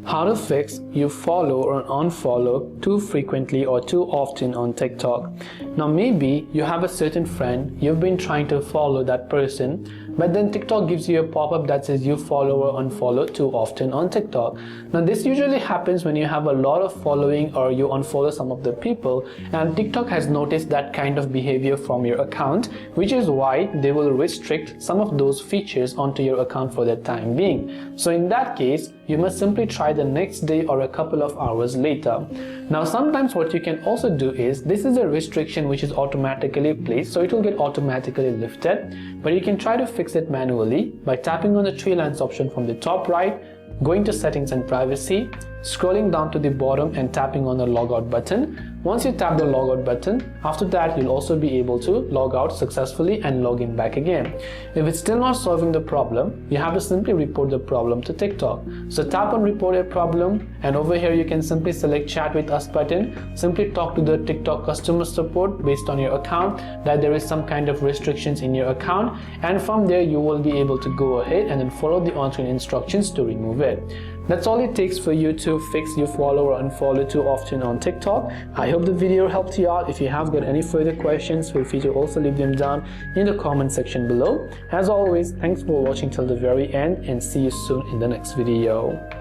How to fix you follow or unfollow too frequently or too often on TikTok. Now maybe you have a certain friend, you've been trying to follow that person, but then TikTok gives you a pop-up that says you follow or unfollow too often on TikTok. Now this usually happens when you have a lot of following or you unfollow some of the people, and TikTok has noticed that kind of behavior from your account, which is why they will restrict some of those features onto your account for the time being. So in that case, you must simply try the next day or a couple of hours later. Now sometimes what you can also do is, this is a restriction which is automatically placed, so it will get automatically lifted, but you can try to fix it manually by tapping on the three lines option from the top right, going to settings and privacy, scrolling down to the bottom and tapping on the logout button. Once you tap the logout button, after that you'll also be able to log out successfully and log in back again. If it's still not solving the problem, you have to simply report the problem to TikTok. So tap on report a problem, and over here you can simply select chat with us button. Simply talk to the TikTok customer support based on your account that there is some kind of restrictions in your account, and from there you will be able to go ahead and then follow the on-screen instructions to remove it. That's all it takes for you to fix you follow or unfollow too often on TikTok. I hope the video helped you out. If you have got any further questions, feel free to also leave them down in the comment section below. As always, thanks for watching till the very end, and see you soon in the next video.